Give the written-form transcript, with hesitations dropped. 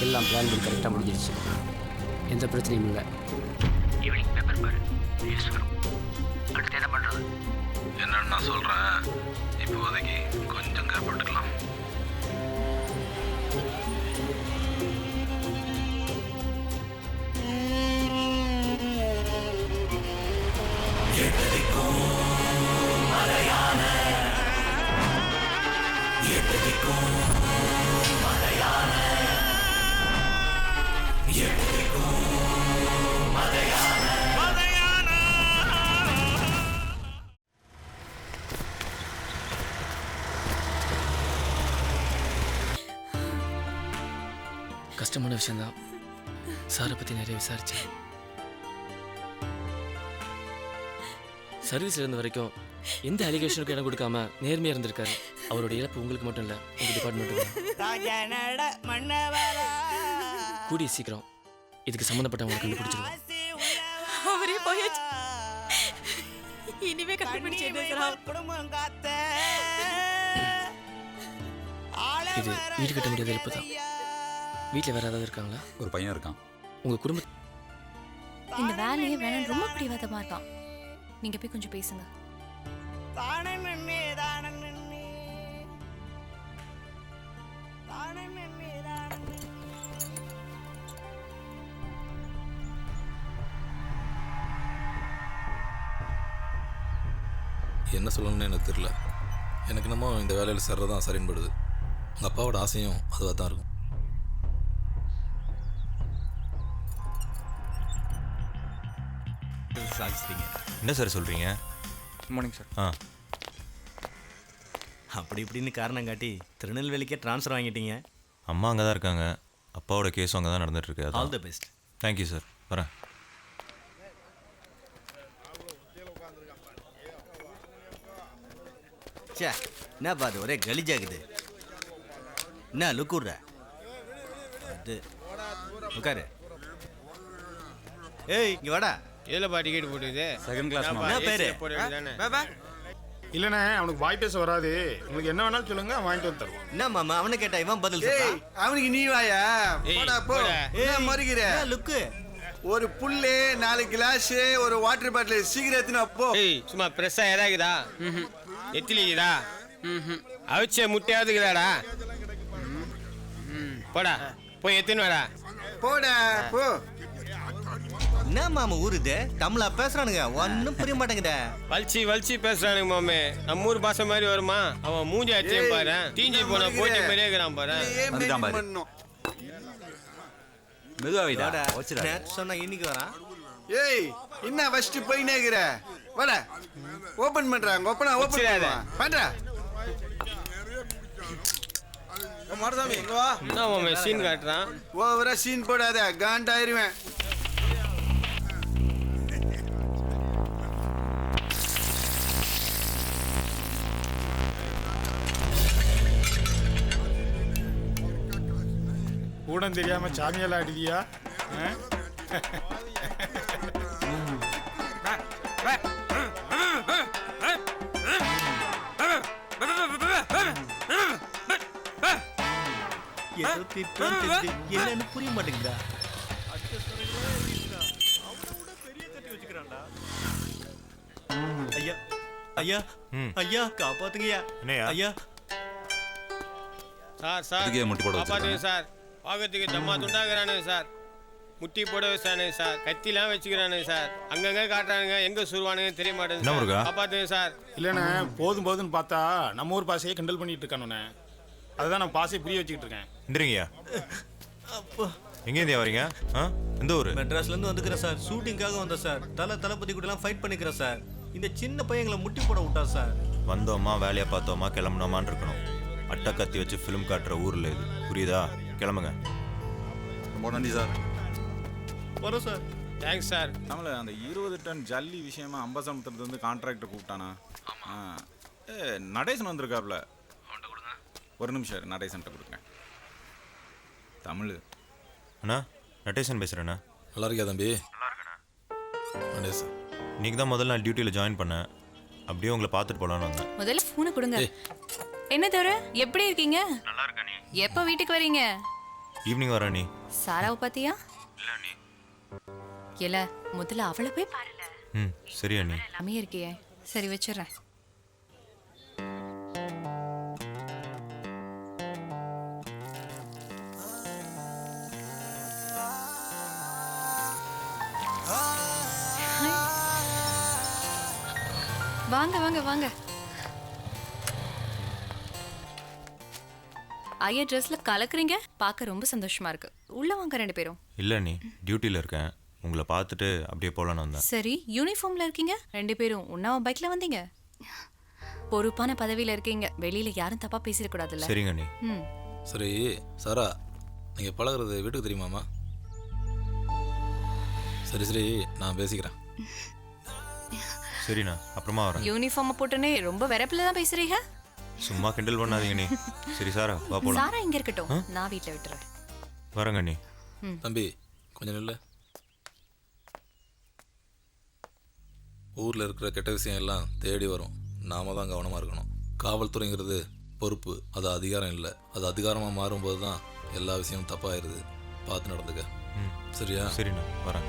எல்லாம் பிளான் பண்ணி கரெக்டாக முடிஞ்சிருச்சு. எந்த பிரச்சனையும் இல்லை. ஈவினிங் பேப்பர் பாரு, நியூஸ் வரும். அடுத்து என்ன பண்ணுறது? என்னன்னு நான் சொல்கிறேன். இப்போதைக்கு கொஞ்சம் கேப்பட்டுக்கலாம். கஷ்டமான விஷயம்தான். சாரை பற்றி நிறைய விசாரிச்சேன். சர்வீஸ்ல இருந்த வரைக்கும் எந்த அலிகேஷனுக்கும் இடம் கொடுக்காம நேர்மையா இருந்திருக்காரு. அவரோட இழப்பு உங்களுக்கு மட்டும் இல்லை, உங்க டிபார்ட்மெண்ட்டுக்கு. கூடிய சீக்கிரம் இதுக்கு சம்மந்தப்பட்டவங்களை கண்டுபிடிச்சிருவோம். அவரே போயாச்சு. இனிமே கண்டுபிடிச்சு இது வீடு கட்ட முடியாத இழப்பு தான். வீட்டில் வேற ஏதாவது இருக்காங்களா? ஒரு பையன் இருக்கான். உங்க குடும்ப இந்த வேலையே வேணும், ரொம்ப பிடிவாதமா இருக்கான். நீங்க போய் கொஞ்சம் பேசுங்க. என்ன சொல்லணும்னு எனக்கு தெரியல. எனக்கு என்னமோ இந்த வேலையில் சேர்றதான் சரின்னு படுது. உங்கள் அப்பாவோட ஆசையும் அதுவாக தான் இருக்கும். என்ன சார் சொல்கிறீங்க? Morning sir. அப்படி இப்படின்னு காரணம் காட்டி திருநெல்வேலிக்கே ட்ரான்ஸ்ஃபர் வாங்கிட்டீங்க. அம்மா அங்கே தான் இருக்காங்க. அப்பாவோட கேஸும் அங்கே தான் நடந்துட்டுருக்கு. All the best. Thank you sir. வரேன். சே, என்ன பாது ஒரே கலிஜாகுது. என்ன லுக்குற அது உட்காரு. ஏய் இங்க வாடா. ஏலப்பா டிக்கெட் போட்டுது. செகண்ட் கிளாஸ் மாமா. என்ன பேரு? இல்லண்ணே, அவனுக்கு வாய் பேச வராது. உங்களுக்கு என்ன வேணாலும் சொல்லுங்க, வாங்கிட்டு வந்து தருவோம். என்ன மாமா அவனை கேட்டா இவன் பதில் சொல்றான். அவனுக்கு நீ வாயா போடா போ. என்ன மறிக்கிற லுக்கு? ஒரு புல்லு 4 கிளாஸ் ஒரு வாட்டர் பாட்டில் சீக்கிரம் எத்தினா போ. ஏய் சும்மா பிரஸ்ஸா ஏதாக்குதா? எத்திலிக்குதா? அவிச்ச முட்டையாவதுக்குதாடா? போடா போய் எத்தின்னு வாடா. போடா போ. என்ன மாமா ஊருது தமிழா பேசுறானுங்க, ஒன்னும் புரிய மாட்டேங்குதே. வலிச்சு வலிச்சு பேசுறானுங்க மாமே. நம்ம ஊர் பாச மாதிரி வருமா? அவன் மூஞ்சி அச்சே பாரு, தீஞ்சி போன போட்டி மாதிரியே இருக்கிறான் பாரு. சொன்னா இன்னைக்கு வரான். ஏய் என்ன ஃபர்ஸ்ட் போய் நேக்குற வாடா. ஓபன் பண்றாங்க. ஓபனா ஓபன் பண்றா. மாரசாமி இங்க வா. என்ன மாமே சீன் காட்டுறான்? ஓவரா சீன் போடாத, காண்டாயிருவேன். கூட தெரியாம சாமியெல்லாம் அடிதியா? என்னன்னு புரிய மாட்டேங்குதா? ஐயா ஐயா ஐயா காப்பாத்துங்கய்யா ஐயா. சார் இதுக்கே முட்டி போட காப்பாத்துங்க சார். பார்க்கறதுக்கு தம்மா துண்டாகிறானுங்க சார். முட்டி போட வச்சானுங்க சார். கத்திலாம் வச்சுக்கிறானுங்க சார். அங்கங்க காட்டுறானுங்க, எங்க சுருவானுங்க தெரிய மாட்டேங்குது சார். காப்பாத்துங்க சார். இல்லைண்ணே போதும் போதுன்னு பார்த்தா நம்ம ஊர் பாசையை கிண்டல் பண்ணிட்டு இருக்கானுண்ணே. அதுதான் நான் பாசையை புரிய வச்சுக்கிட்டு இருக்கேன். எந்திரிங்கய்யா. எங்கே இந்தியா வரீங்க? எந்த ஊர்? மெட்ராஸ்லேருந்து வந்துக்கிறேன் சார். ஷூட்டிங்காக வந்தேன் சார். தளபதி கூடலாம் ஃபைட் பண்ணிக்கிறேன் சார். இந்த சின்ன பையங்களை முட்டி போட விட்டா சார். வந்தோமா வேலையை பார்த்தோமா கிளம்புனோமான்னு இருக்கணும். அட்டை கத்தி வச்சு ஃபிலிம் காட்டுற ஊரில் இது, புரியுதா? கிளம்புங்க. ரொம்ப நன்றி சார். வரோம் சார். Thanks sir. நம்மள அந்த 20 டன் ஜல்லி விஷயமா அம்பசமுத்திரத்துலேருந்து கான்ட்ராக்டர் கூப்பிட்டானா? நடேசன் வந்திருக்காப்ல. ஒரு நிமிஷம் நடேசன்ட்ட கொடுங்க. தமிழ் அண்ணா நடேசன் பேசுகிறேண்ணா. நல்லா இருக்கியா தம்பி? நடேசன் இன்னைக்கு தான் முதல்ல நான் டியூட்டியில் ஜாயின் பண்ணேன். அப்படியே உங்களை பார்த்துட்டு போகலான்னு வந்தேன். முதல்ல ஃபோனை கொடுங்க. என்ன தவிர எப்படி இருக்கீங்க? நல்லா இருக்கா நீ? எப்போ வீட்டுக்கு வரீங்க? ஈவினிங் வரேன். நீ சாராவை பாத்தியா? இல்ல முதல்ல அவளை போய் பாருல. சரியா நீ? அமைய இருக்கியே. சரி வச்சிடுறேன். வாங்க வாங்க வாங்க. ஐயா ட்ரெஸ்ல கலக்குறீங்க, பார்க்க ரொம்ப சந்தோஷமா இருக்கு. உள்ள வாங்க ரெண்டு பேரும். இல்லை நீ டியூட்டியில் இருக்கேன். உங்களை பார்த்துட்டு அப்படியே போகலான்னு வந்தேன். சரி யூனிஃபார்ம்ல இருக்கீங்க ரெண்டு பேரும். உன்னாவ பைக்ல வந்தீங்க. பொறுப்பான பதவியில இருக்கீங்க. வெளியில யாரும் தப்பா பேசிடக்கூடாதுல்ல. சரிங்க நீ. சரி சாரா, நீங்கள் பழகிறது வீட்டுக்கு தெரியுமாம்மா? சரி சரி, நான் பேசிக்கிறேன். சரிண்ணா, அப்புறமா வரேன். யூனிஃபார்ம் போட்டுனே ரொம்ப வெறப்பில தான் பேசுறீங்க. சும்மா கிண்டல் பண்ணாதீங்க நீ. சரி சாரா வா போலாம். சாரா இங்க இருக்கட்டும், நான் வீட்ல விட்டுறேன். வரேங்க நீ. தம்பி கொஞ்சம் நில்லு. ஊரில் இருக்கிற கெட்ட விஷயம் எல்லாம் தேடி வரும். நாம தான் கவனமாக இருக்கணும். காவல்துறைங்கிறது பொறுப்பு, அது அதிகாரம் இல்லை. அது அதிகாரமாக மாறும்போது தான் எல்லா விஷயமும் தப்பாயிருது. பார்த்து நடந்துக்க. சரியா? சரிண்ணா வரேன்.